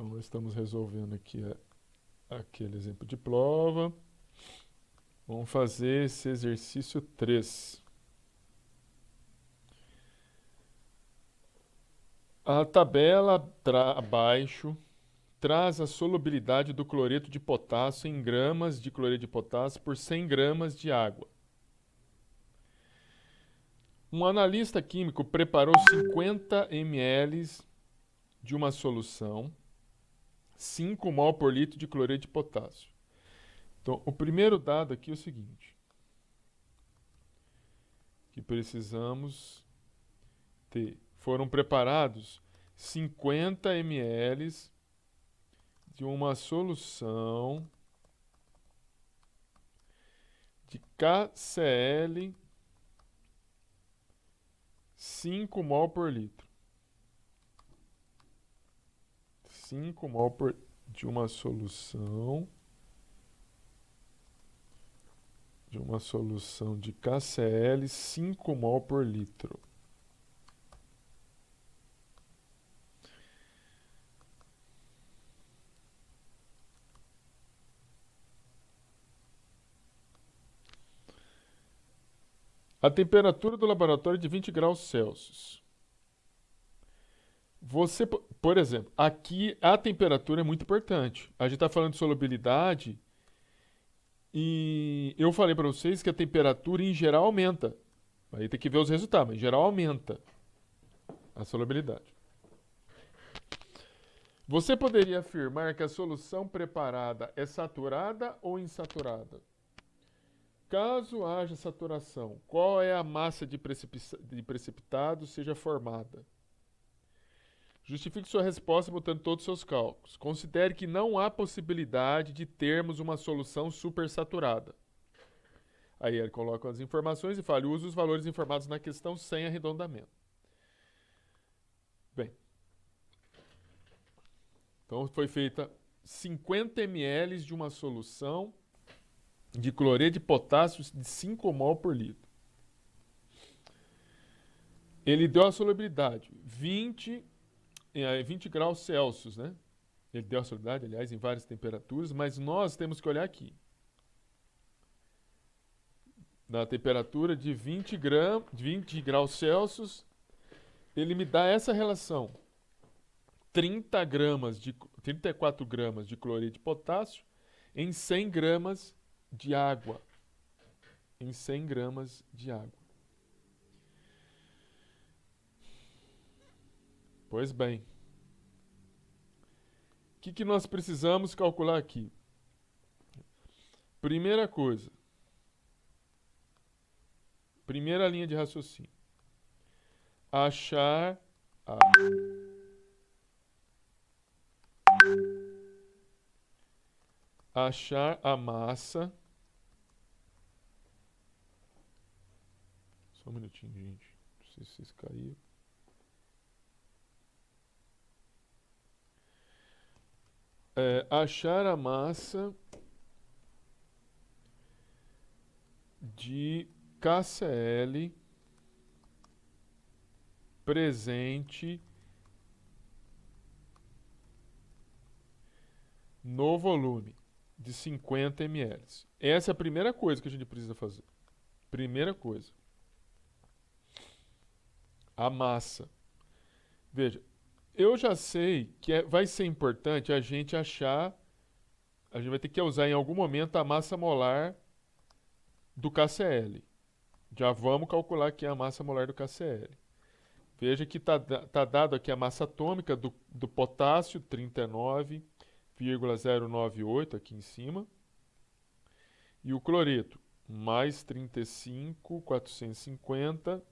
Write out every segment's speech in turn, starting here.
Então, nós estamos resolvendo aqui aquele exemplo de prova. Vamos fazer esse exercício 3. A tabela abaixo traz a solubilidade do cloreto de potássio em gramas de cloreto de potássio por 100 gramas de água. Um analista químico preparou 50 ml de uma solução, 5 mol por litro de cloreto de potássio. Então, o primeiro dado aqui é o seguinte, que precisamos ter. Foram preparados 50 ml de uma solução de KCl 5 mol por litro. 5 mol de uma solução de KCl 5 mol por litro. A temperatura do laboratório é de 20 graus Celsius. Você, por exemplo, aqui a temperatura é muito importante. A gente está falando de solubilidade e eu falei para vocês que a temperatura em geral aumenta. Aí tem que ver os resultados, mas em geral aumenta a solubilidade. Você poderia afirmar que a solução preparada é saturada ou insaturada? Caso haja saturação, qual é a massa de precipitado seja formada? Justifique sua resposta botando todos os seus cálculos. Considere que não há possibilidade de termos uma solução supersaturada. Aí ele coloca as informações e fala, use os valores informados na questão sem arredondamento. Bem, então foi feita 50 ml de uma solução de cloreto de potássio de 5 mol por litro. Ele deu a solubilidade 20 graus Celsius, né? Ele deu a solubilidade, aliás, em várias temperaturas, mas nós temos que olhar aqui. Na temperatura de 20 graus Celsius, ele me dá essa relação. 34 gramas de cloreto de potássio em 100 gramas de água. Em 100 gramas de água. Pois bem. O que nós precisamos calcular aqui? Primeira coisa. Primeira linha de raciocínio. Achar a massa. Só um minutinho, gente. Não sei se vocês caíram. Achar a massa de KCl presente no volume de 50 ml. Essa é a primeira coisa que a gente precisa fazer. Primeira coisa. A massa. Veja, eu já sei que vai ser importante a gente achar, a gente vai ter que usar em algum momento a massa molar do KCl. Já vamos calcular aqui a massa molar do KCl. Veja que está dado aqui a massa atômica do potássio, 39,098 aqui em cima. E o cloreto, mais 35,450,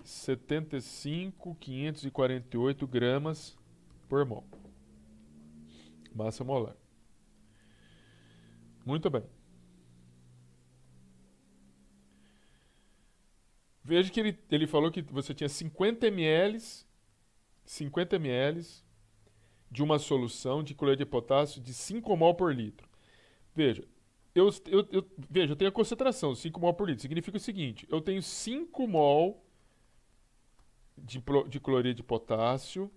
75,548 gramas por mol. Massa molar. Muito bem. Veja que ele falou que você tinha 50 ml de uma solução de cloreto de potássio de 5 mol por litro. Veja, eu tenho a concentração, 5 mol por litro. Significa o seguinte, eu tenho 5 mol de cloreto de potássio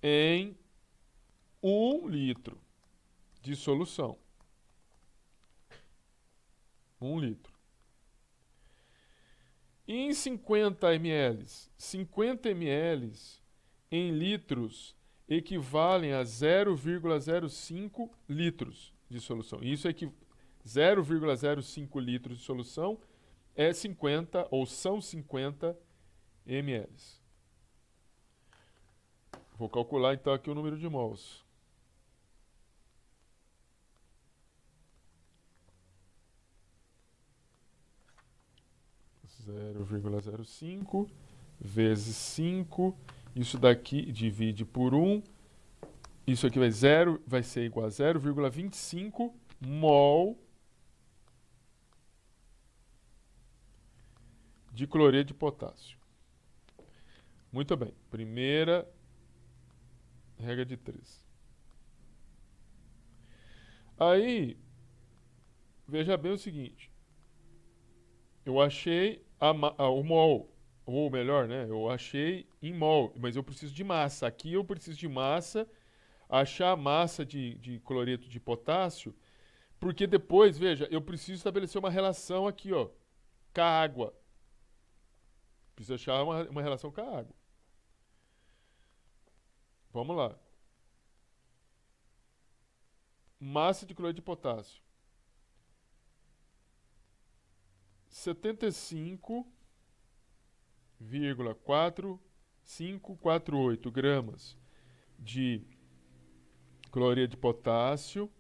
em 1 litro de solução. 1 litro. E em 50 ml? 50 ml em litros equivalem a 0,05 litros de solução. Isso é que 0,05 litros de solução é 50 ou são 50 ml. Vou calcular então aqui o número de mols. Zero vírgula 0,05 vezes 5. Isso daqui divide por 1. Isso aqui vai ser igual a 0,25 mol de cloreto de potássio. Muito bem. Primeira regra de 3. Aí, veja bem o seguinte. Eu achei o mol, ou melhor, né? Eu achei em mol, mas eu preciso de massa. Aqui eu preciso de massa, achar a massa de cloreto de potássio, porque depois, veja, eu preciso estabelecer uma relação aqui, ó, com a água. Preciso achar uma relação com a água. Vamos lá. Massa de cloreto de potássio. 75,4548 gramas de cloreto de potássio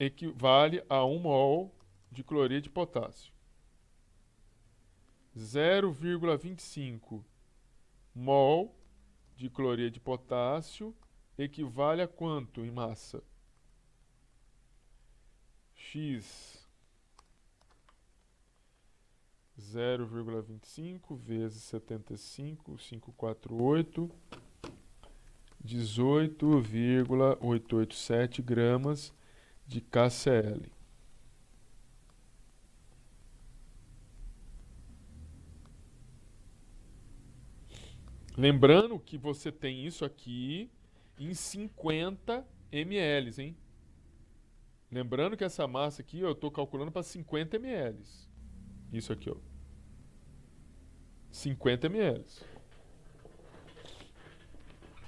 equivale a 1 mol de cloreto de potássio. 0,25 mol de cloreto de potássio equivale a quanto em massa? X 0,25 vezes 75,548, 18,887 gramas de KCl. Lembrando que você tem isso aqui em 50 ml, hein? Lembrando que essa massa aqui eu estou calculando para 50 ml. Isso aqui, ó. 50 ml.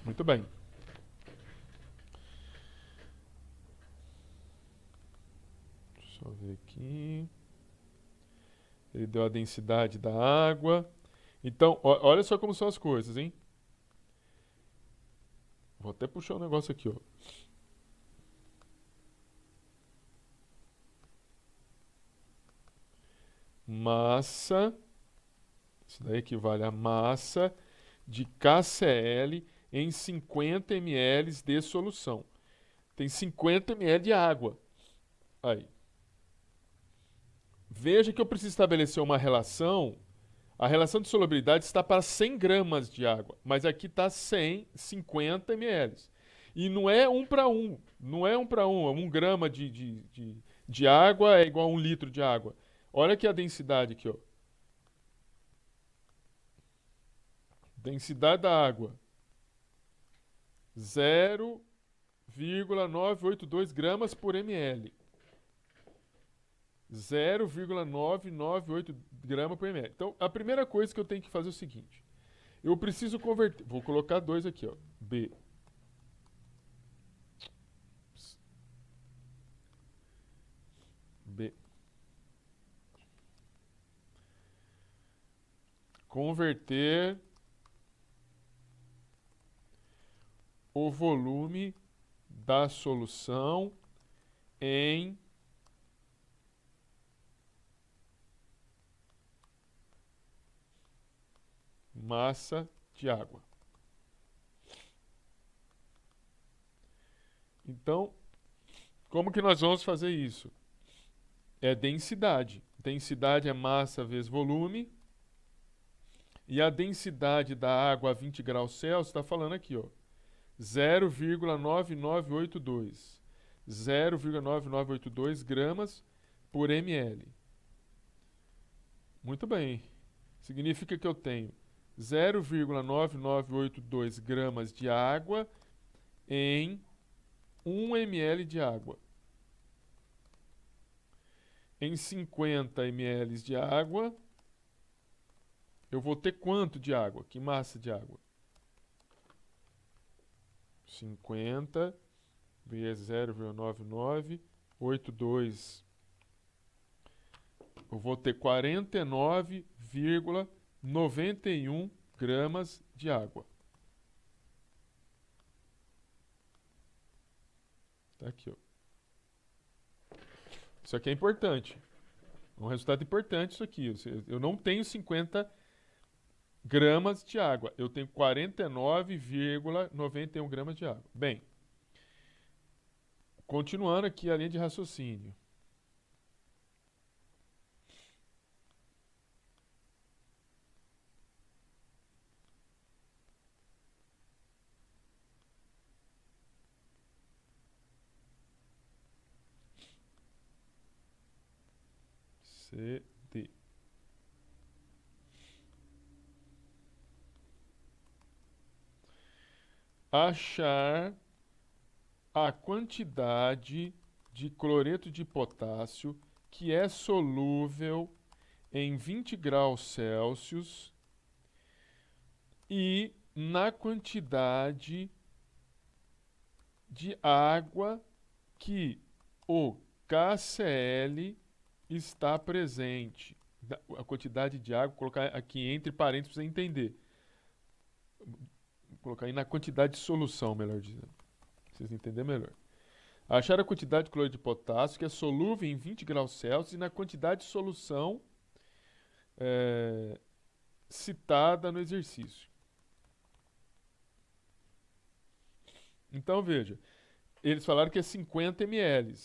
Muito bem. Deixa eu ver aqui. Ele deu a densidade da água. Então, olha só como são as coisas, hein? Vou até puxar um negócio aqui, ó. Massa, isso daí equivale a massa de KCl em 50 ml de solução. Tem 50 ml de água. Aí. Veja que eu preciso estabelecer uma relação. A relação de solubilidade está para 100 gramas de água, mas aqui está 150 ml. E não é 1 para 1. Não é 1 para 1. 1 grama de água é igual a 1 litro de água. Olha aqui a densidade aqui, ó. Densidade da água. 0,982 gramas por ml. 0,998 gramas por ml. Então, a primeira coisa que eu tenho que fazer é o seguinte. Eu preciso converter... Vou colocar 2 aqui, ó. B. B. Converter o volume da solução em massa de água. Então, como que nós vamos fazer isso? É densidade. Densidade é massa vezes volume. E a densidade da água a 20 graus Celsius está falando aqui, ó. 0,9982. 0,9982 gramas por ml. Muito bem. Significa que eu tenho 0,9982 gramas de água em 1 ml de água. Em 50 ml de água, eu vou ter quanto de água? Que massa de água? 50 vezes 0,9982. Eu vou ter 49,91 gramas de água. Tá aqui, ó. Isso aqui é importante. É um resultado importante isso aqui. Eu não tenho 50 gramas de água. Eu tenho 49,91 gramas de água. Bem, continuando aqui a linha de raciocínio. CD. Achar a quantidade de cloreto de potássio que é solúvel em 20 graus Celsius e na quantidade de água que o KCl está presente. A quantidade de água, vou colocar aqui entre parênteses para você entender. Vou colocar aí na quantidade de solução, melhor dizendo. Pra vocês entenderem melhor. Achar a quantidade de cloreto de potássio que é solúvel em 20 graus Celsius e na quantidade de solução citada no exercício. Então, veja. Eles falaram que é 50 ml.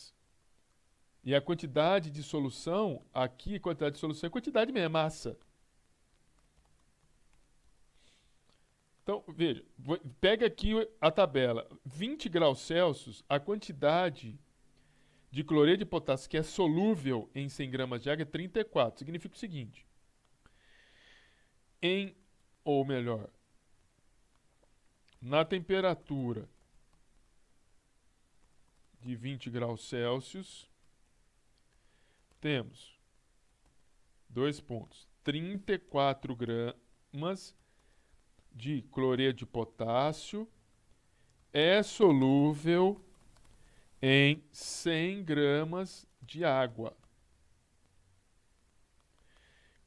E a quantidade de solução, aqui, a quantidade de solução é quantidade mesmo, é massa. Então, veja, pega aqui a tabela. 20 graus Celsius, a quantidade de cloreto de potássio que é solúvel em 100 gramas de água é 34. Significa o seguinte. Ou melhor, na temperatura de 20 graus Celsius, temos 2 pontos. 34 gramas de cloreto de potássio é solúvel em 100 gramas de água.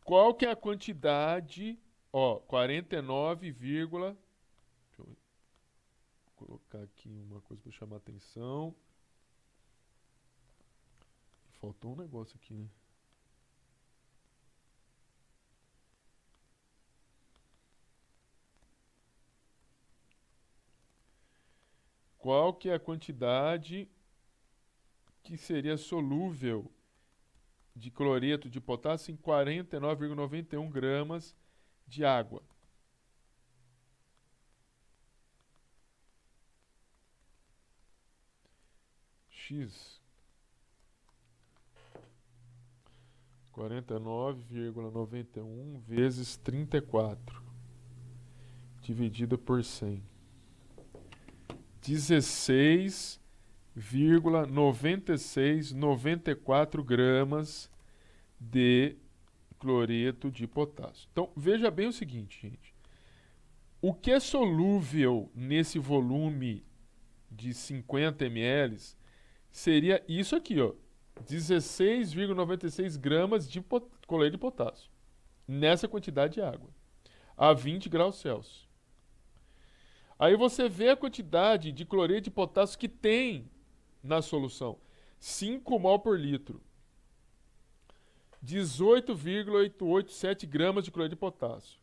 Qual que é a quantidade? Ó, 49, deixa eu colocar aqui uma coisa para chamar a atenção. Faltou um negócio aqui, né? Qual que é a quantidade que seria solúvel de cloreto de potássio em 49,91 gramas de água? X 49,91 vezes 34 dividido por 100. 16,9694 gramas de cloreto de potássio. Então, veja bem o seguinte, gente. O que é solúvel nesse volume de 50 ml seria isso aqui, ó. 16,96 gramas de cloreto de potássio. Nessa quantidade de água. A 20 graus Celsius. Aí você vê a quantidade de cloreto de potássio que tem na solução. 5 mol por litro. 18,887 gramas de cloreto de potássio.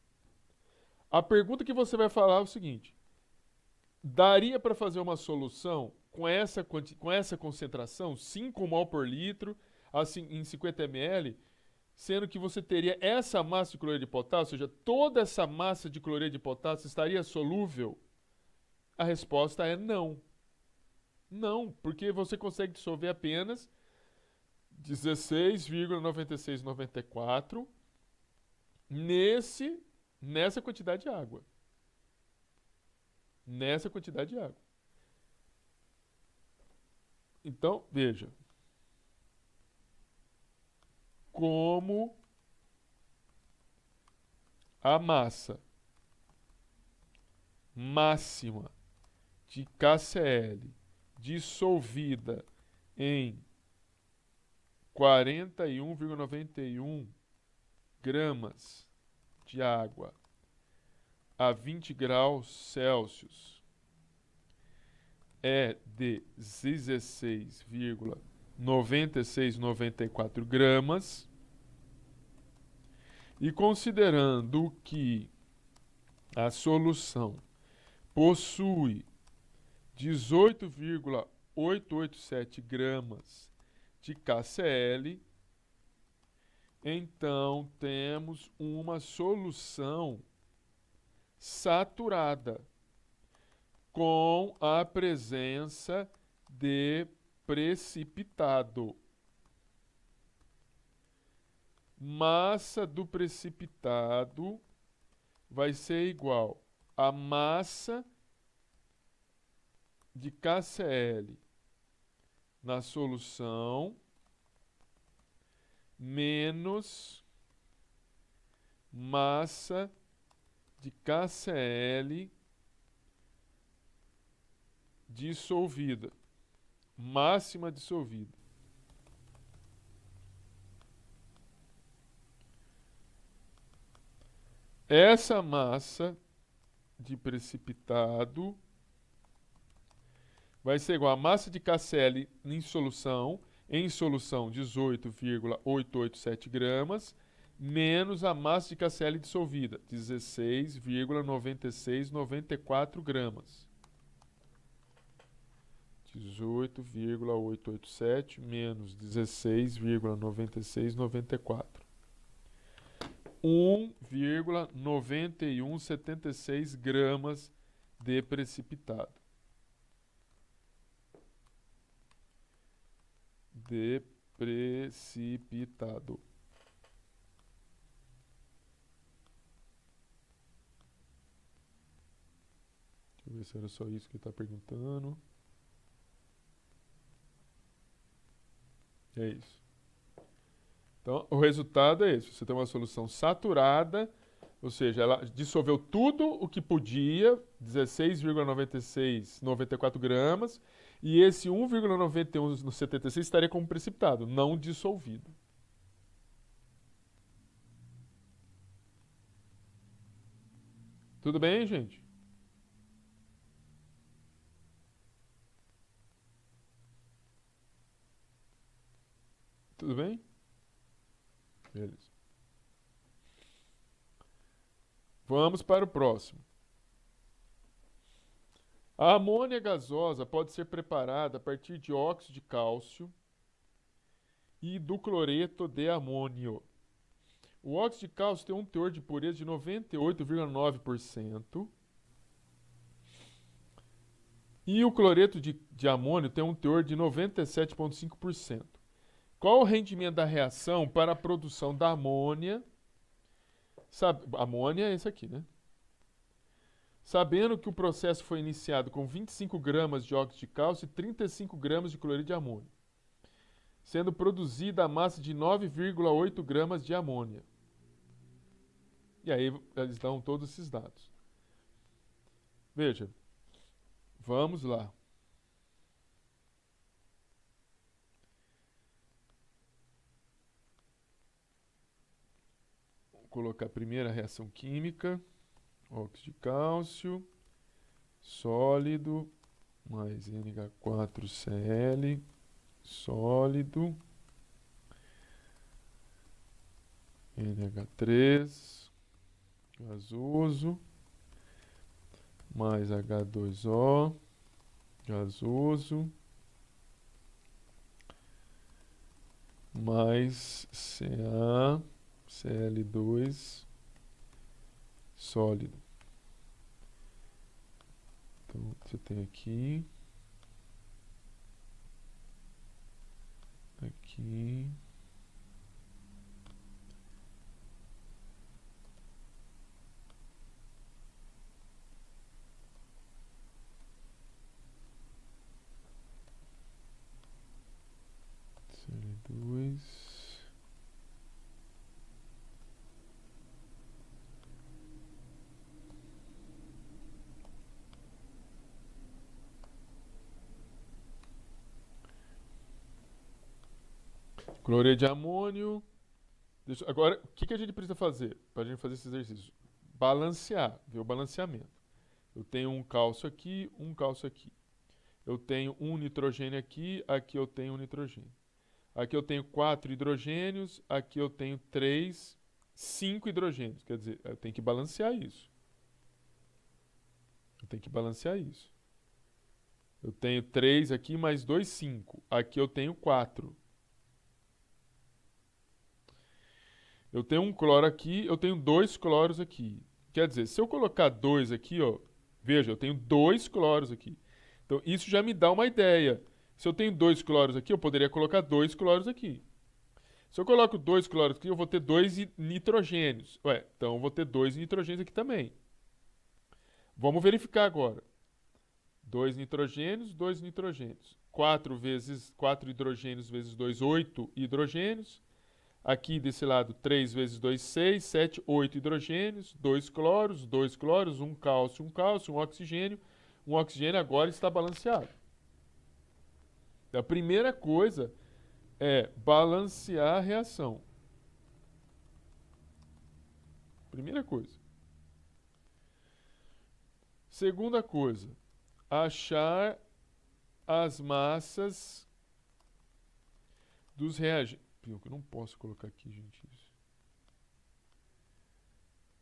A pergunta que você vai falar é o seguinte. Daria para fazer uma solução com essa concentração, 5 mol por litro, assim, em 50 ml, sendo que você teria essa massa de cloreto de potássio, ou seja, toda essa massa de cloreto de potássio estaria solúvel? A resposta é não. Não, porque você consegue dissolver apenas 16,9694 nessa quantidade de água. Nessa quantidade de água. Então, veja. Como a massa máxima de KCl dissolvida em 41,91 gramas de água a 20 graus Celsius é de 16,9694 gramas. E considerando que a solução possui 18,887 gramas de KCl, então temos uma solução saturada com a presença de precipitado. Massa do precipitado vai ser igual a massa de KCl na solução menos massa de KCl dissolvida, máxima dissolvida. Essa massa de precipitado vai ser igual a massa de KCl em solução 18,887 gramas, menos a massa de KCl dissolvida, 16,9694 gramas. 18,887 menos 16,9694. 1,9176 gramas de precipitado. De precipitado. Deixa eu ver se era só isso que ele está perguntando. É isso. Então, o resultado é esse. Você tem uma solução saturada, ou seja, ela dissolveu tudo o que podia, 16,9694 gramas, e esse 1,9176 estaria como precipitado, não dissolvido. Tudo bem, gente? Tudo bem? Beleza. Vamos para o próximo. A amônia gasosa pode ser preparada a partir de óxido de cálcio e do cloreto de amônio. O óxido de cálcio tem um teor de pureza de 98,9%. E o cloreto de amônio tem um teor de 97,5%. Qual o rendimento da reação para a produção da amônia? Amônia é esse aqui, né? Sabendo que o processo foi iniciado com 25 gramas de óxido de cálcio e 35 gramas de cloreto de amônio, sendo produzida a massa de 9,8 gramas de amônia. E aí eles dão todos esses dados. Veja, vamos lá. Vou colocar a primeira reação química. Óxido de cálcio, sólido, mais NH4Cl, sólido, NH3, gasoso, mais H2O, gasoso, mais CaCl2, sólido. Então, você tem aqui, aqui, Cloreto de amônio. Agora, o que a gente precisa fazer para a gente fazer esse exercício? Balancear, ver o balanceamento. Eu tenho um cálcio aqui, um cálcio aqui. Eu tenho um nitrogênio aqui, aqui eu tenho um nitrogênio. Aqui eu tenho 4 hidrogênios, aqui eu tenho 3, 5 hidrogênios. Quer dizer, eu tenho que balancear isso. Eu tenho que balancear isso. Eu tenho 3 aqui, mais 2, 5. Aqui eu tenho 4. Eu tenho um cloro aqui, eu tenho 2 cloros aqui. Quer dizer, se eu colocar 2 aqui, ó, veja, eu tenho 2 cloros aqui. Então, isso já me dá uma ideia. Se eu tenho 2 cloros aqui, eu poderia colocar 2 cloros aqui. Se eu coloco 2 cloros aqui, eu vou ter 2 nitrogênios. Ué, então eu vou ter 2 nitrogênios aqui também. Vamos verificar agora. 2 nitrogênios, 2 nitrogênios. 4 vezes 4 hidrogênios vezes 2, 8 hidrogênios. Aqui desse lado, 3 vezes 2, 6, 7, 8 hidrogênios, 2 cloros, um cálcio, um oxigênio. Um oxigênio agora está balanceado. A primeira coisa é balancear a reação. Primeira coisa. Segunda coisa, achar as massas dos reagentes. Eu não posso colocar aqui, gente, isso.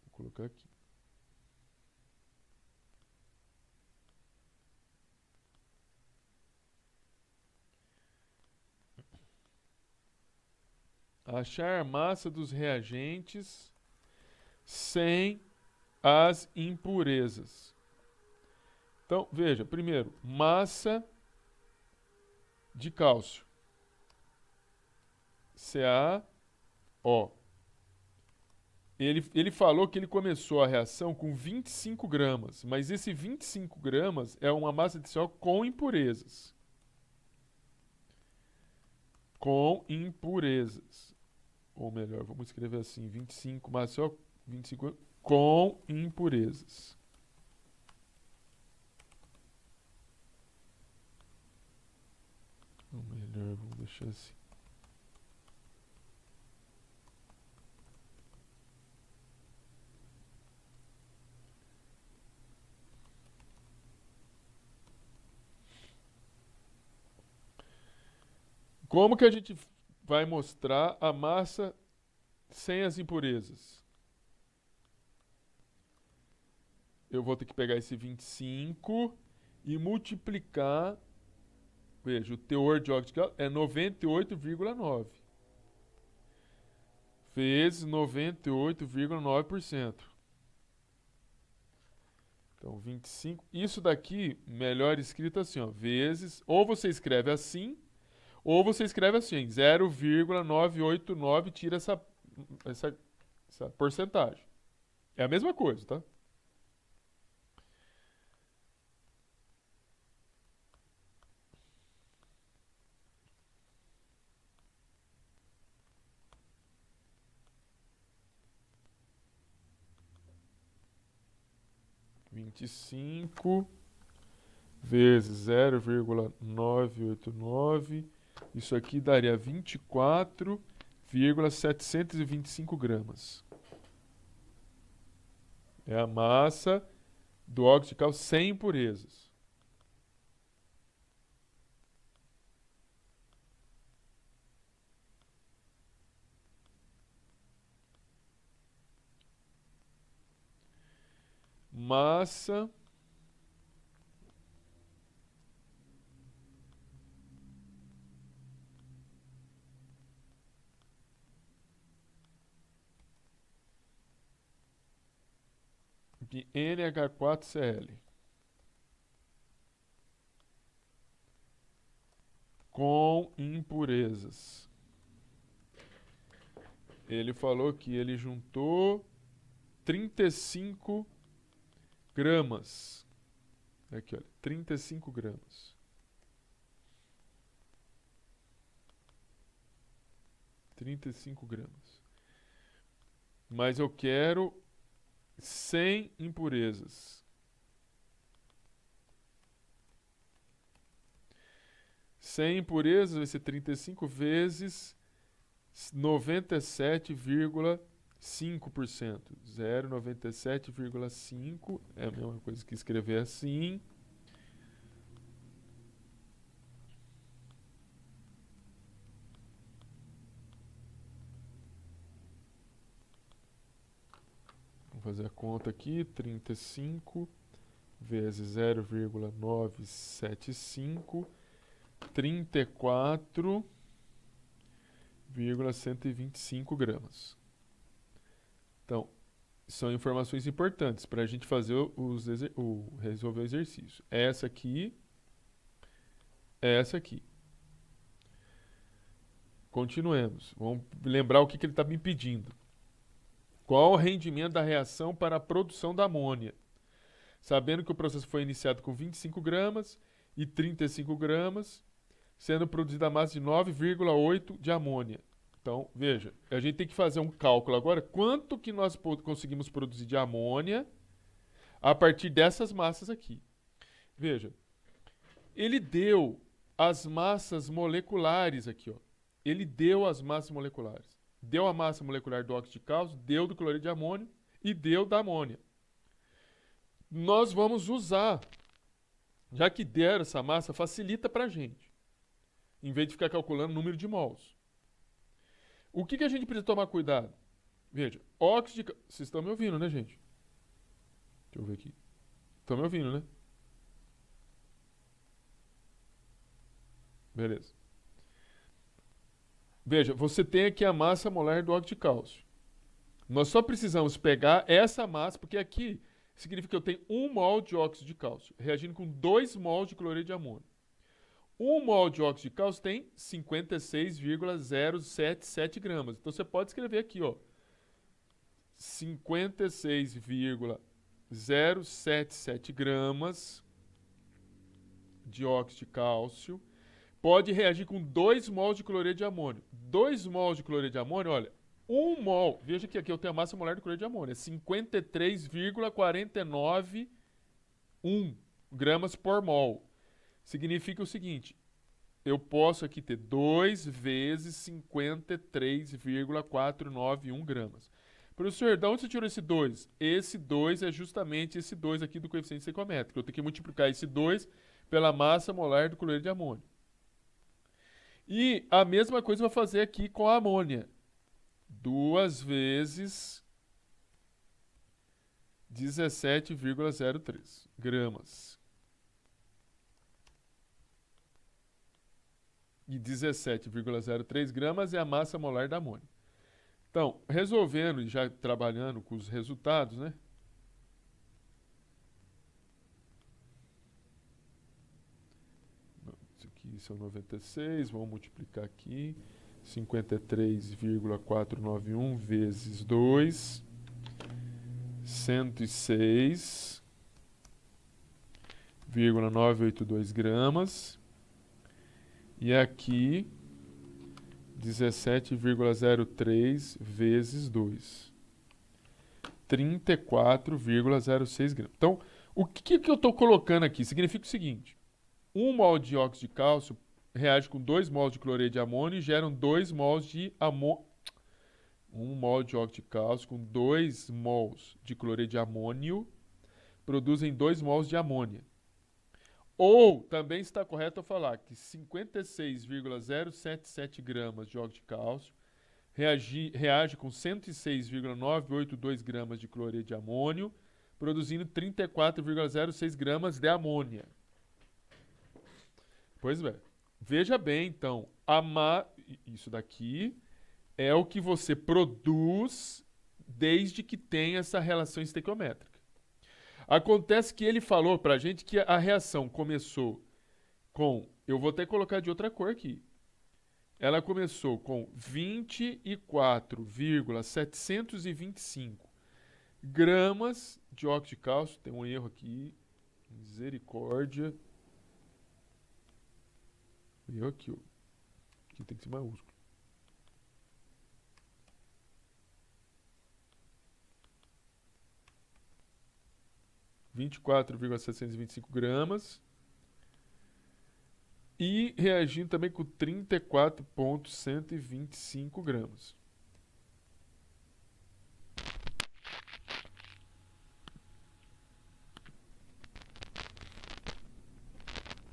Vou colocar aqui. Achar a massa dos reagentes sem as impurezas. Então, veja, primeiro, massa de cálcio. CaO. Ele falou que ele começou a reação com 25 gramas, mas esse 25 gramas é uma massa de CO com impurezas. Com impurezas. Ou melhor, vamos escrever assim, 25 massa de CO, 25 com impurezas. Ou melhor, vamos deixar assim. Como que a gente vai mostrar a massa sem as impurezas? Eu vou ter que pegar esse 25 e multiplicar. Veja, o teor de óxido de cálcio é 98,9 vezes 98,9%. Então, 25. Isso daqui, melhor escrito assim, ó, vezes. Ou você escreve assim, ou você escreve assim, 0,989, tira essa porcentagem. É a mesma coisa, tá? Vinte e cinco vezes 0,989. Isso aqui daria 24,725 gramas. É a massa do óxido de cálcio sem impurezas. Massa de NH4Cl com impurezas. Ele falou que ele juntou 35 gramas. Aqui, olha, 35 gramas. 35 gramas. Mas eu quero sem impurezas. Sem impurezas vai ser 35 vezes 97,5%. 0,97,5 é a mesma coisa que escrever assim. Vamos fazer a conta aqui. 35 vezes 0,975. 34,125 gramas. Então, são informações importantes para a gente fazer resolver o exercício. Essa aqui, essa aqui. Continuemos. Vamos lembrar o que ele está me pedindo. Qual o rendimento da reação para a produção da amônia? Sabendo que o processo foi iniciado com 25 gramas e 35 gramas, sendo produzida a massa de 9,8 de amônia. Então, veja, a gente tem que fazer um cálculo agora. Quanto que nós conseguimos produzir de amônia a partir dessas massas aqui? Veja, ele deu as massas moleculares aqui, ó. Ele deu as massas moleculares. Deu a massa molecular do óxido de cálcio, deu do cloreto de amônio e deu da amônia. Nós vamos usar, já que deram essa massa, facilita para a gente, em vez de ficar calculando o número de mols. O que a gente precisa tomar cuidado? Veja, óxido de cálcio... Vocês estão me ouvindo, né, gente? Deixa eu ver aqui. Estão me ouvindo, né? Beleza. Veja, você tem aqui a massa molar do óxido de cálcio. Nós só precisamos pegar essa massa, porque aqui significa que eu tenho 1 mol de óxido de cálcio, reagindo com 2 mols de cloreto de amônio. 1 mol de óxido de cálcio tem 56,077 gramas. Então você pode escrever aqui, ó, 56,077 gramas de óxido de cálcio. Pode reagir com 2 mols de cloreto de amônio. 2 mols de cloreto de amônio, olha, 1 mol, veja que aqui eu tenho a massa molar do cloreto de amônio, é 53,491 gramas por mol. Significa o seguinte, eu posso aqui ter 2 vezes 53,491 gramas. Professor, de onde você tirou esse 2? Esse 2 é justamente esse 2 aqui do coeficiente estequiométrico. Eu tenho que multiplicar esse 2 pela massa molar do cloreto de amônio. E a mesma coisa eu vou fazer aqui com a amônia. 2 vezes 17,03 gramas. E 17,03 gramas é a massa molar da amônia. Então, resolvendo e já trabalhando com os resultados, né? Isso aqui são 96, vamos multiplicar aqui. 53,491 vezes 2, 106,982 gramas. E aqui, 17,03 vezes 2, 34,06 gramas. Então, o que eu estou colocando aqui? Significa o seguinte, 1 mol de óxido de cálcio reage com 2 mols de cloreto de amônio e geram 2 mols de amônio. 1 mol de óxido de cálcio com 2 mols de cloreto de amônio produzem 2 mols de amônia. Ou também está correto eu falar que 56,077 gramas de óxido de cálcio reage com 106,982 gramas de cloreto de amônio, produzindo 34,06 gramas de amônia. Pois bem. Veja bem, então, isso daqui é o que você produz desde que tenha essa relação estequiométrica. Acontece que ele falou pra gente que a reação começou com... Eu vou até colocar de outra cor aqui. Ela começou com 24,725 gramas de óxido de cálcio. Tem um erro aqui. Misericórdia. Erro aqui, ó. Aqui tem que ser maiúsculo. (24,725 gramas E reagindo também com 34,125 gramas.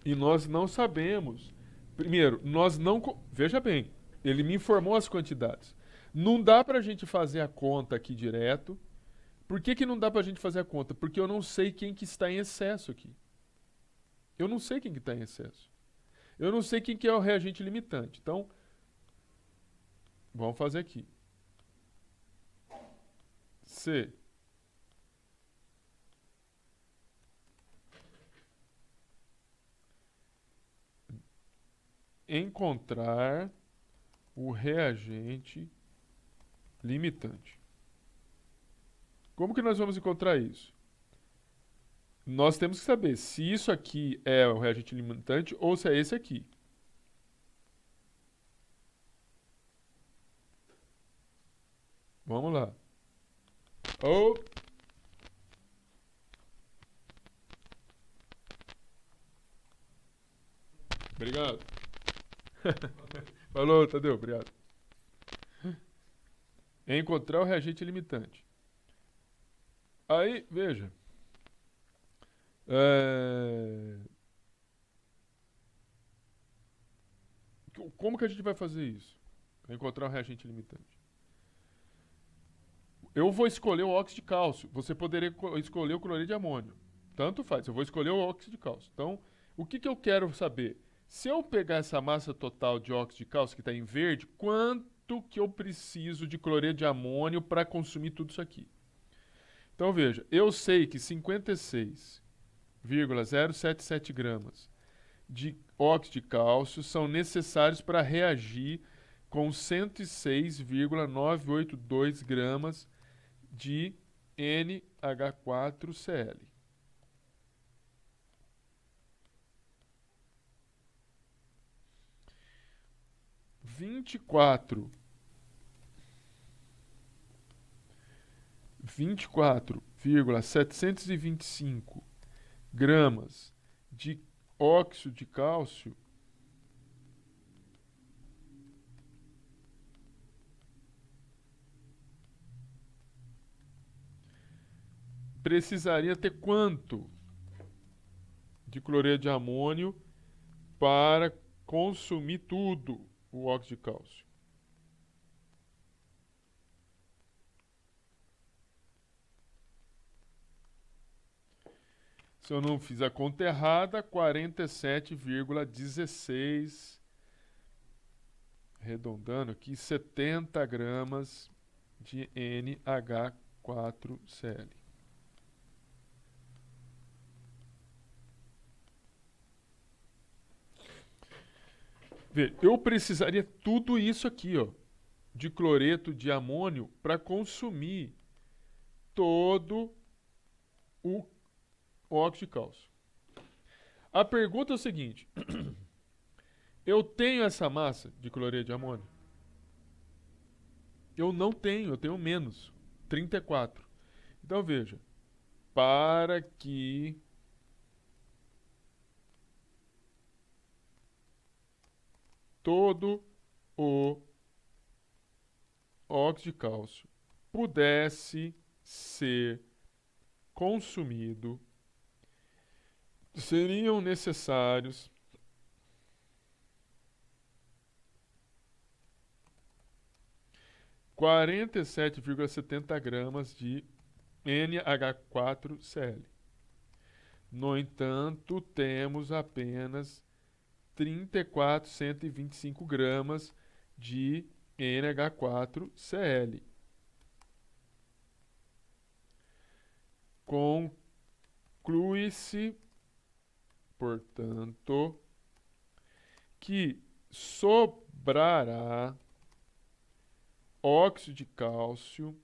E nós não sabemos. Primeiro, nós não. Veja bem, ele me informou as quantidades. Não dá para a gente fazer a conta aqui direto. Por que não dá para a gente fazer a conta? Porque eu não sei quem que está em excesso aqui. Eu não sei quem que está em excesso. Eu não sei quem que é o reagente limitante. Então, vamos fazer aqui. C. Encontrar o reagente limitante. Como que nós vamos encontrar isso? Nós temos que saber se isso aqui é o reagente limitante ou se é esse aqui. Vamos lá. Oh. Obrigado. Falou, Tadeu, obrigado. Encontrar o reagente limitante. Aí, veja. Como que a gente vai fazer isso? Para encontrar o reagente limitante. Eu vou escolher o óxido de cálcio. Você poderia escolher o cloreto de amônio. Tanto faz. Eu vou escolher o óxido de cálcio. Então, o que eu quero saber? Se eu pegar essa massa total de óxido de cálcio que está em verde, quanto que eu preciso de cloreto de amônio para consumir tudo isso aqui? Então, veja. Eu sei que 56,077 gramas de óxido de cálcio são necessários para reagir com 106,982 gramas de NH4Cl. Vinte e quatro vírgula 725 gramas de óxido de cálcio precisaria ter quanto de cloreto de amônio para consumir tudo o óxido de cálcio? Se eu não fiz a conta errada, 47,16, arredondando aqui, 70 gramas de NH4Cl. Vê, eu precisaria tudo isso aqui, ó, de cloreto de amônio para consumir todo o óxido de cálcio. A pergunta é o seguinte: eu tenho essa massa de cloreto de amônio? Eu não tenho, eu tenho menos, 34. Então veja, para que todo o óxido de cálcio pudesse ser consumido, seriam necessários 47,70 gramas de NH4Cl. No entanto, temos apenas 34.125 gramas de NH4Cl. Conclui-se, portanto, que sobrará óxido de cálcio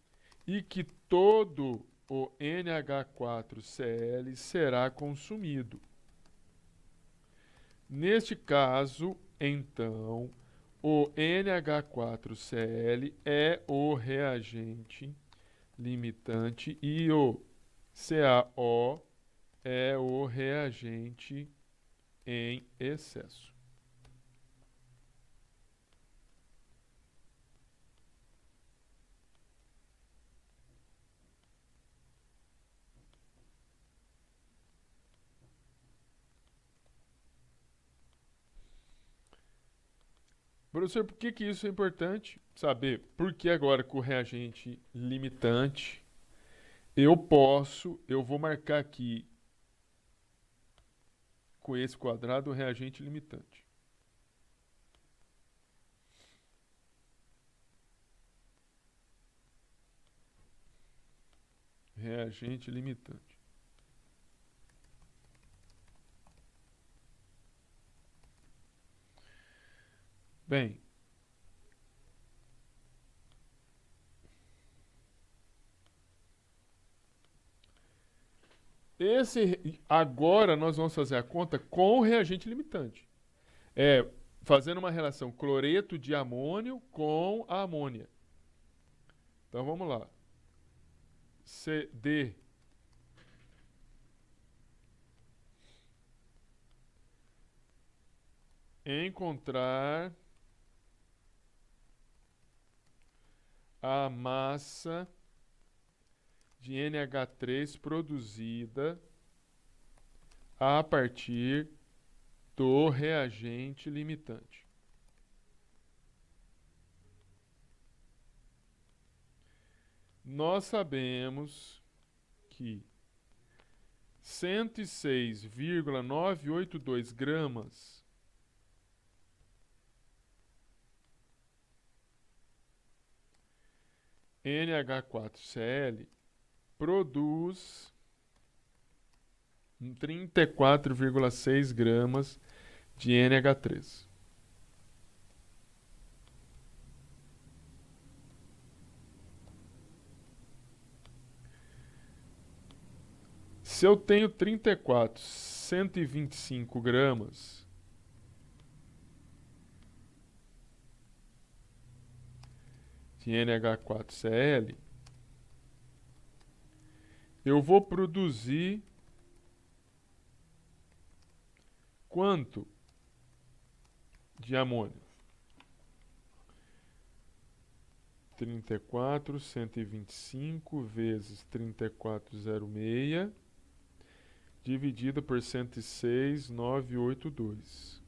e que todo o NH4Cl será consumido. Neste caso, então, o NH4Cl é o reagente limitante e o CaO é o reagente em excesso. Professor, por que que isso é importante? Saber por que agora com o reagente limitante eu vou marcar aqui com esse quadrado o reagente limitante. Reagente limitante. Bem, agora nós vamos fazer a conta com o reagente limitante. É fazendo uma relação cloreto de amônio com a amônia. Então vamos lá. CD encontrar a massa de NH3 produzida a partir do reagente limitante. Nós sabemos que 106,982 gramas NH4Cl produz 34,6 gramas de NH3. Se eu tenho 125 gramas de NH4Cl, eu vou produzir quanto de amônio? 34, 125 vezes 34,06 dividido por 106,982.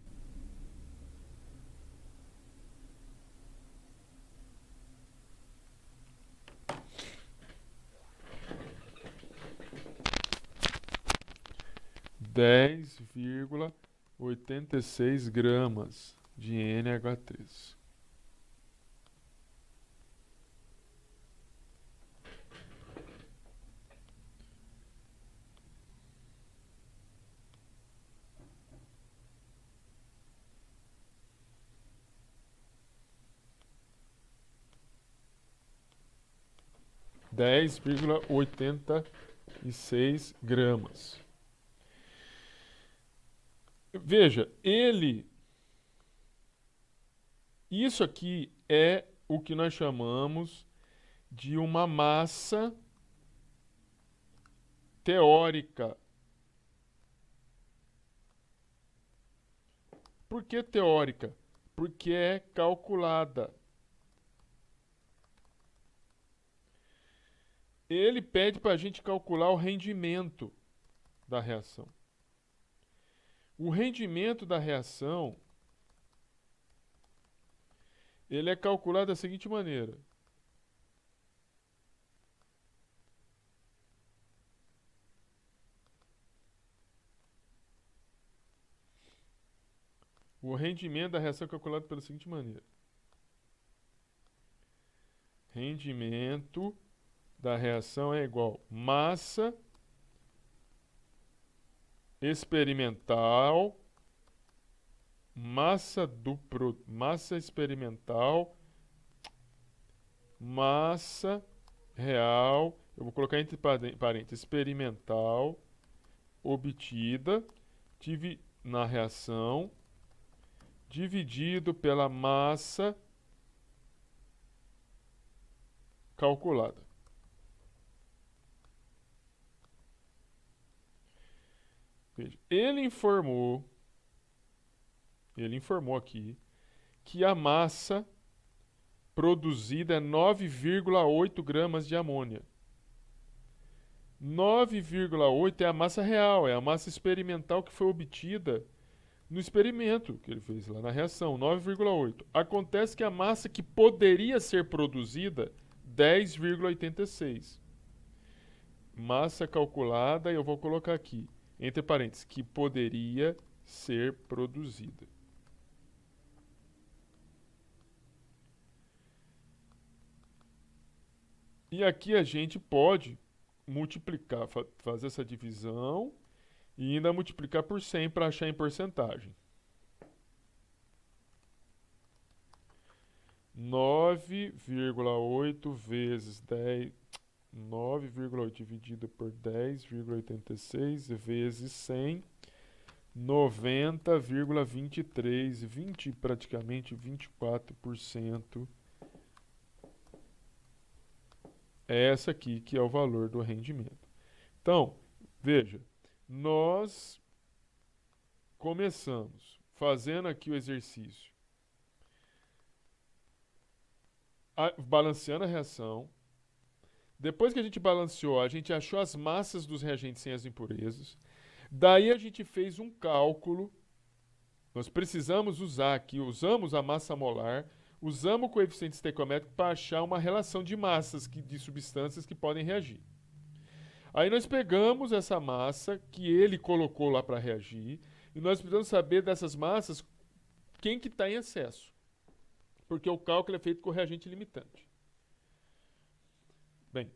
Dez vírgula 86 gramas de NH3. Dez vírgula 86 gramas. Veja, isso aqui é o que nós chamamos de uma massa teórica. Por que teórica? Porque é calculada. Ele pede para a gente calcular o rendimento da reação. O rendimento da reação ele é calculado da seguinte maneira. O rendimento da reação é calculado pela seguinte maneira. Rendimento da reação é igual massa experimental, massa experimental, massa real, eu vou colocar entre parênteses, experimental, obtida na reação, dividido pela massa calculada. Veja, ele informou aqui que a massa produzida é 9,8 gramas de amônia. 9,8 é a massa real, é a massa experimental que foi obtida no experimento que ele fez lá na reação, 9,8. Acontece que a massa que poderia ser produzida, 10,86. Massa calculada, eu vou colocar aqui, entre parênteses, que poderia ser produzida. E aqui a gente pode multiplicar, fazer essa divisão e ainda multiplicar por 100 para achar em porcentagem. 9,8 vezes 10, 9,8 dividido por 10,86 vezes 100, 90,23, praticamente 24%. É essa aqui que é o valor do rendimento. Então, veja, nós começamos fazendo aqui o exercício, balanceando a reação. Depois que a gente balanceou, a gente achou as massas dos reagentes sem as impurezas. Daí a gente fez um cálculo. Nós precisamos usar aqui, usamos a massa molar, usamos o coeficiente estequiométrico para achar uma relação de massas, de substâncias que podem reagir. Aí nós pegamos essa massa que ele colocou lá para reagir e nós precisamos saber dessas massas quem que está em excesso. Porque o cálculo é feito com o reagente limitante. Bem,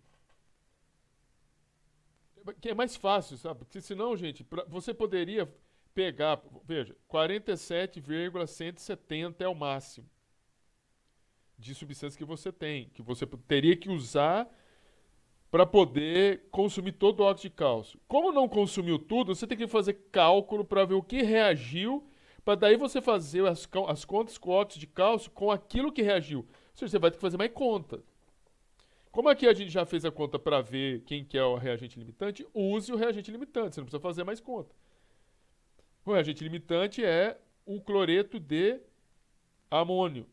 que é mais fácil, sabe? Porque senão, gente, você poderia pegar, veja, 47,170 é o máximo de substância que você tem, que você teria que usar para poder consumir todo o óxido de cálcio. Como não consumiu tudo, você tem que fazer cálculo para ver o que reagiu, para daí você fazer as contas com o óxido de cálcio com aquilo que reagiu. Ou seja, você vai ter que fazer mais conta. Como aqui a gente já fez a conta para ver quem que é o reagente limitante, use o reagente limitante, você não precisa fazer mais conta. O reagente limitante é o cloreto de amônio.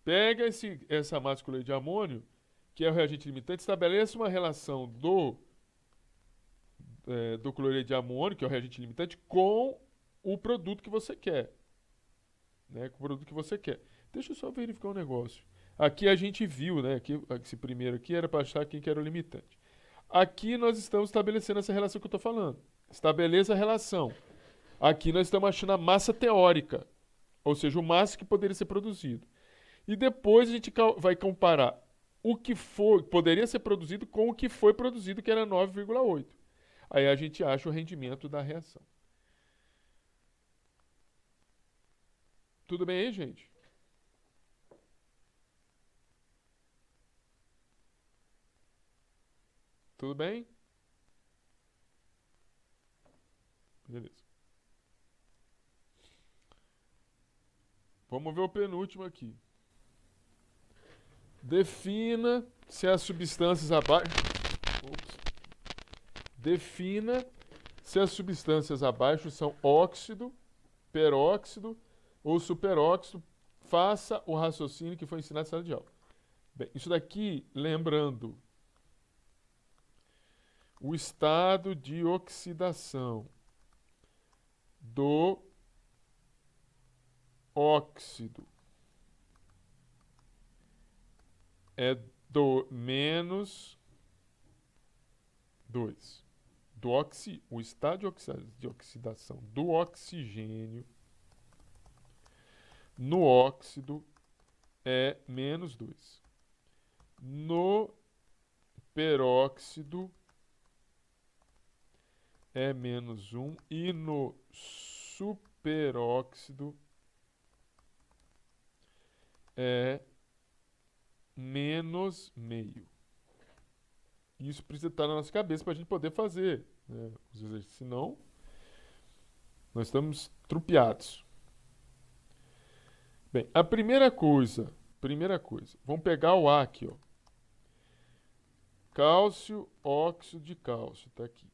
Pega essa massa de cloreto de amônio, que é o reagente limitante, estabelece uma relação do cloreto de amônio, que é o reagente limitante, com o produto que você quer. Né, com o produto que você quer. Deixa eu só verificar um negócio. Aqui a gente viu, né? Aqui, esse primeiro aqui era para achar quem que era o limitante. Aqui nós estamos estabelecendo essa relação que eu estou falando. Estabeleça a relação. Aqui nós estamos achando a massa teórica, ou seja, o massa que poderia ser produzido. E depois a gente vai comparar o que poderia ser produzido com o que foi produzido, que era 9,8. Aí a gente acha o rendimento da reação. Tudo bem aí, gente? Tudo bem? Beleza. Vamos ver o penúltimo aqui. Defina se as substâncias abaixo. Defina se as substâncias abaixo são óxido, peróxido ou superóxido. Faça o raciocínio que foi ensinado na sala de aula. Bem, isso daqui, lembrando, o estado de oxidação do óxido é do menos 2. O estado de oxidação do oxigênio no óxido é menos 2. No peróxido é menos 1 e no superóxido é menos meio. Isso precisa estar na nossa cabeça para a gente poder fazer, né, os exercícios. Senão, nós estamos trupiados. Bem, a primeira coisa, vamos pegar o A aqui, ó. Cálcio, óxido de cálcio, está aqui.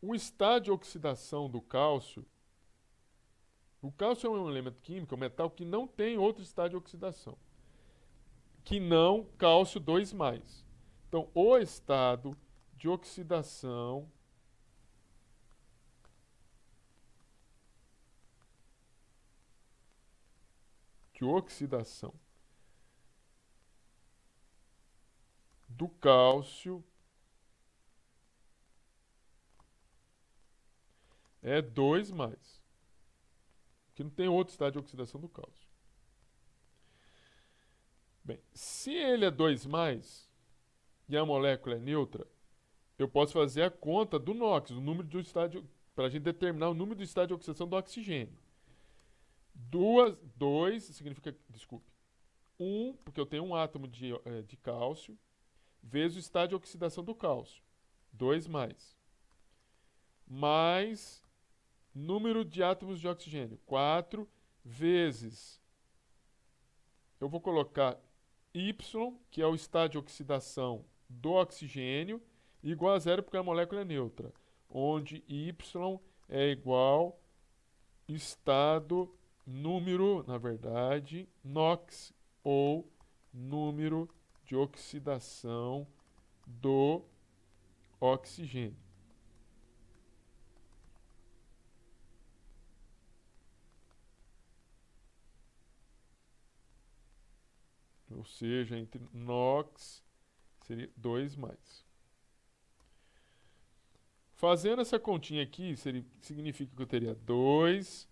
O estado de oxidação do cálcio, o cálcio é um elemento químico, é um metal que não tem outro estado de oxidação. que não cálcio 2+. Então, o estado de oxidação do cálcio é 2+. Que não tem outro estado de oxidação do cálcio. Bem, se ele é 2+, e a molécula é neutra, eu posso fazer a conta do NOx, o número de estádio, para a gente determinar o número do estado de oxidação do oxigênio. 2 significa, desculpe, 1, porque eu tenho um átomo de cálcio, vezes o estado de oxidação do cálcio, 2+, mais número de átomos de oxigênio, 4, vezes, eu vou colocar Y, que é o estado de oxidação do oxigênio, igual a 0 porque a molécula é neutra, onde Y é igual número, na verdade, NOx, ou número de oxidação do oxigênio. Ou seja, entre NOx seria 2+. Fazendo essa continha aqui, significa que eu teria 2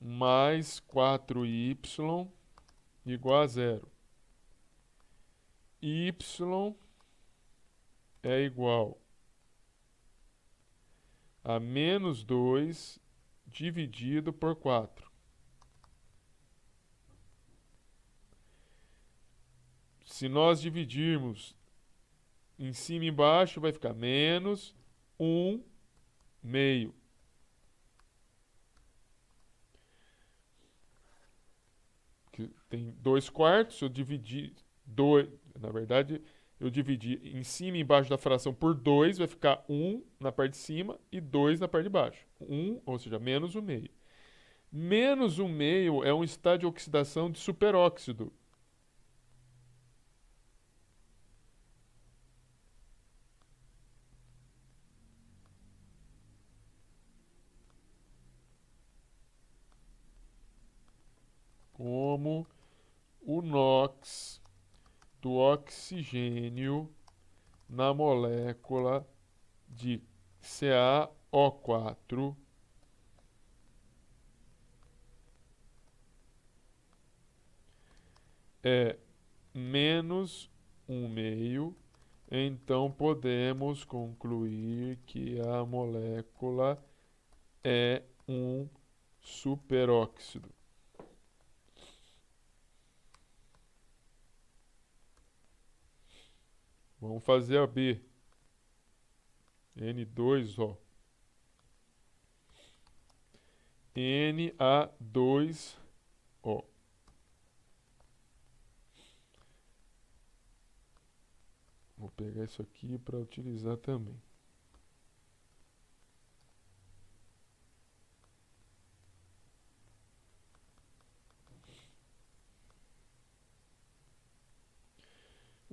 mais 4y igual a 0. Y é igual a menos 2 dividido por 4. Se nós dividirmos em cima e embaixo, vai ficar menos 1/2. Tem 2/4, eu dividi 2, na verdade, eu dividi em cima e embaixo da fração por 2, vai ficar 1 na parte de cima e 2 na parte de baixo. 1, ou seja, menos 1/2. Menos 1/2 é um estado de oxidação de superóxido. Como o NOx do oxigênio na molécula de CaO4 é menos 1/2, então podemos concluir que a molécula é um superóxido. Vamos fazer a B. N2O. Na2O. Vou pegar isso aqui para utilizar também.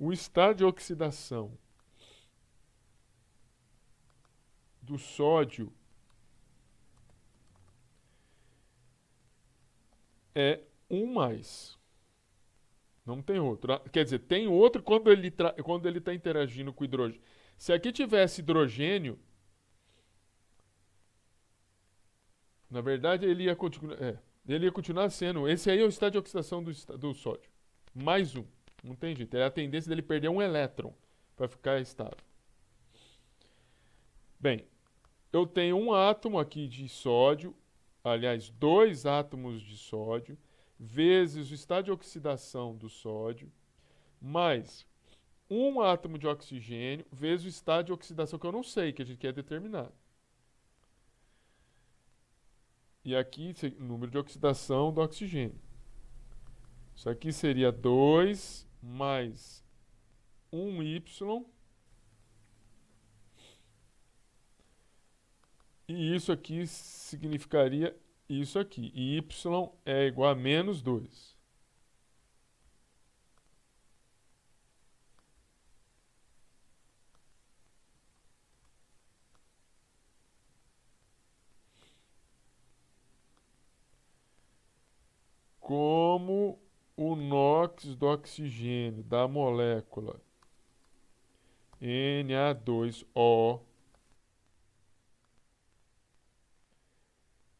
O estado de oxidação do sódio é 1+. Não tem outro. Quer dizer, tem outro quando ele está interagindo com hidrogênio. Se aqui tivesse hidrogênio, na verdade ele ia continuar sendo. Esse aí é o estado de oxidação do sódio. Mais um. Não tem jeito. É a tendência dele perder um elétron para ficar estável. Bem, eu tenho um átomo aqui de sódio, aliás, 2 átomos de sódio, vezes o estado de oxidação do sódio, mais um átomo de oxigênio, vezes o estado de oxidação que eu não sei, que a gente quer determinar. E aqui, o número de oxidação do oxigênio. Isso aqui seria 2 mais 1y. E isso aqui significaria isso aqui. Y é igual a menos 2. dióxido de oxigênio da molécula Na2O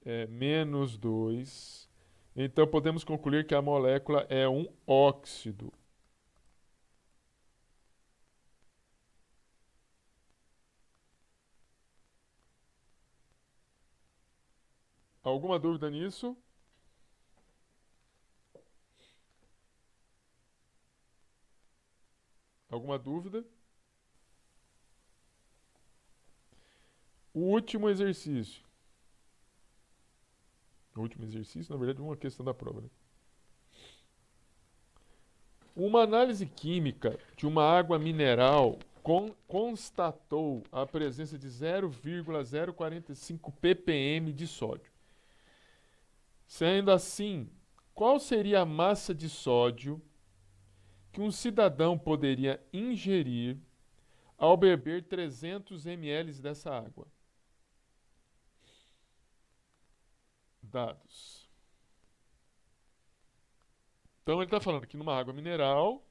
é menos 2. Então podemos concluir que a molécula é um óxido. Alguma dúvida nisso? Alguma dúvida? O último exercício. O último exercício, na verdade, é uma questão da prova, né? Uma análise química de uma água mineral constatou a presença de 0,045 ppm de sódio. Sendo assim, qual seria a massa de sódio que um cidadão poderia ingerir ao beber 300 ml dessa água? Dados. Então ele está falando que numa água mineral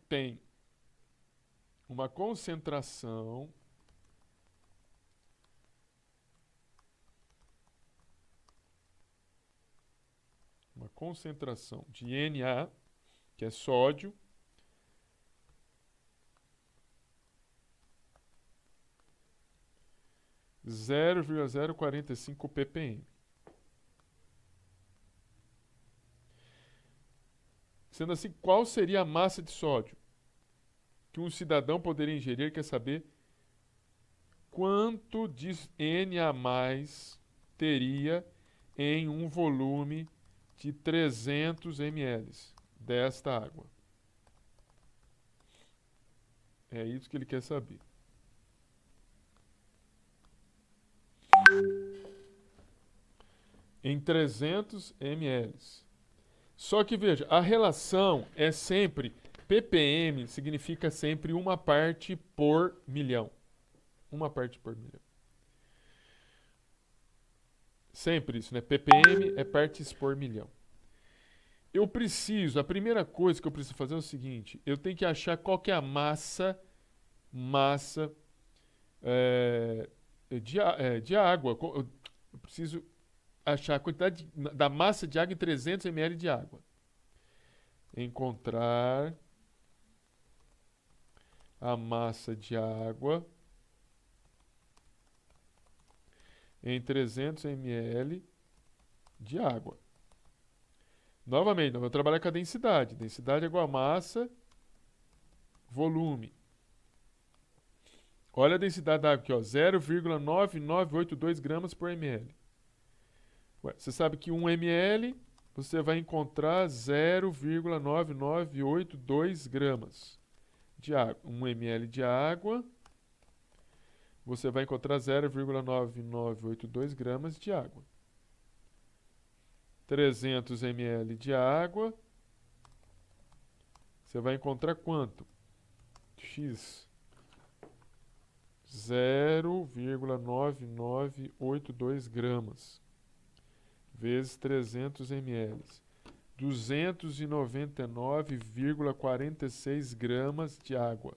tem uma concentração de Na, que é sódio, de 0,045 ppm. Sendo assim, qual seria a massa de sódio que um cidadão poderia ingerir? Quer saber quanto de Na mais teria em um volume de 300 ml desta água. É isso que ele quer saber. Em 300 ml. Só que veja, a relação é sempre, ppm significa sempre uma parte por milhão. Uma parte por milhão. Sempre isso, né? ppm é partes por milhão. A primeira coisa que eu preciso fazer é o seguinte, eu tenho que achar qual que é a massa de água. Eu preciso achar a quantidade da massa de água em 300 ml de água. Encontrar a massa de água em 300 ml de água. Novamente, nós vamos trabalhar com a densidade. Densidade é igual a massa, volume. Olha a densidade da água aqui, ó, 0,9982 gramas por ml. Ué, você sabe que 1 ml você vai encontrar 0,9982 gramas de água. 1 ml de água, você vai encontrar 0,9982 gramas de água. 300 ml de água, você vai encontrar quanto? X. 0,9982 gramas vezes 300 ml. 299,46 gramas de água.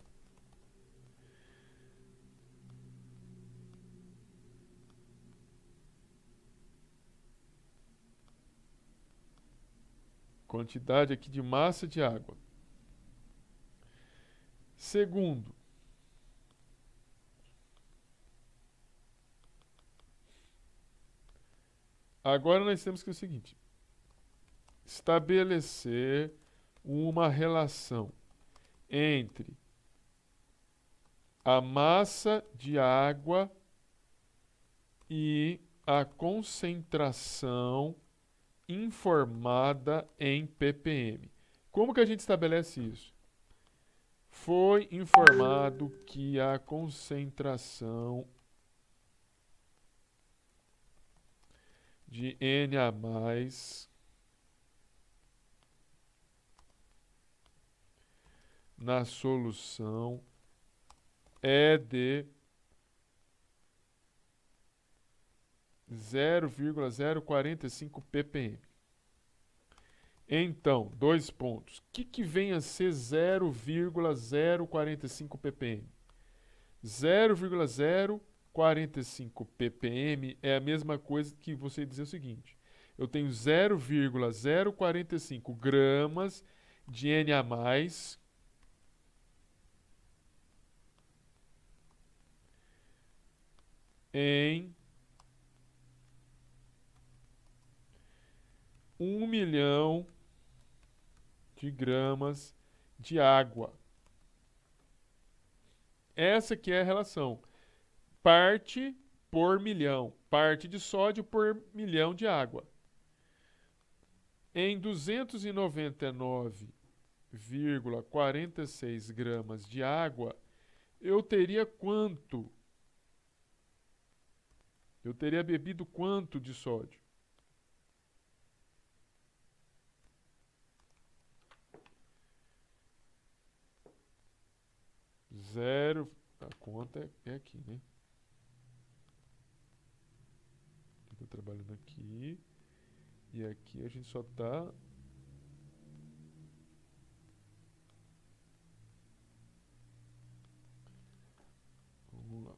Quantidade aqui de massa de água. Segundo, agora nós temos que o seguinte: estabelecer uma relação entre a massa de água e a concentração informada em ppm. Como que a gente estabelece isso? Foi informado que a concentração de Na na solução é de 0,045 ppm. Então, 2 pontos. O que vem a ser 0,045 ppm? 0,045 ppm é a mesma coisa que você dizer o seguinte: eu tenho 0,045 gramas de Na+, em 1 milhão de gramas de água. Essa que é a relação. Parte por milhão. Parte de sódio por milhão de água. Em 299,46 gramas de água, eu teria quanto? Eu teria bebido quanto de sódio? Zero. A conta é aqui, né? Estou trabalhando aqui. E aqui a gente só está... Vamos lá.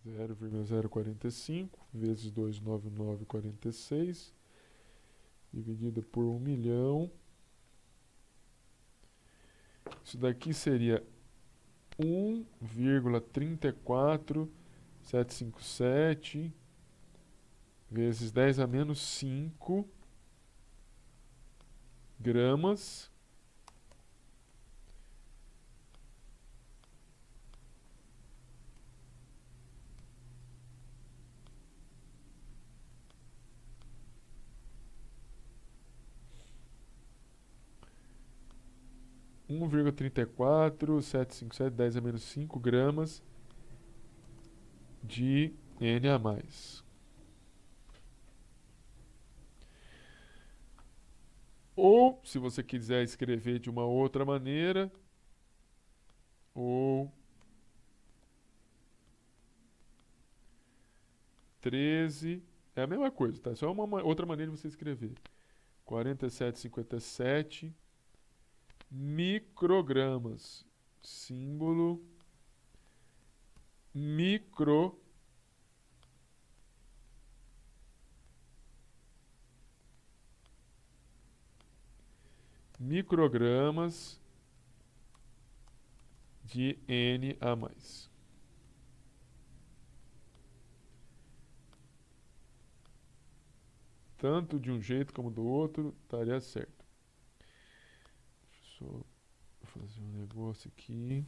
0,045 vezes 299,46 dividida por 1 milhão. Isso daqui seria 1,34757 vezes 10 a menos 5 gramas (1,34757 10 a menos 5 gramas de Na+. Ou, se você quiser escrever de uma outra maneira, ou 13, é a mesma coisa, tá? Só uma outra maneira de você escrever. 47,57 microgramas. Símbolo microgramas de Na+. Tanto de um jeito como do outro, estaria certo. Deixa eu só fazer um negócio aqui.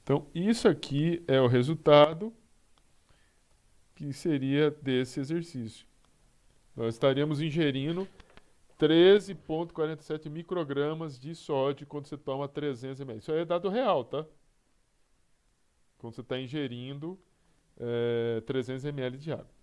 Então, isso aqui é o resultado que seria desse exercício. Nós estaríamos ingerindo 13,47 microgramas de sódio quando você toma 300 ml. Isso aí é dado real, tá? Quando você está ingerindo 300 ml de água.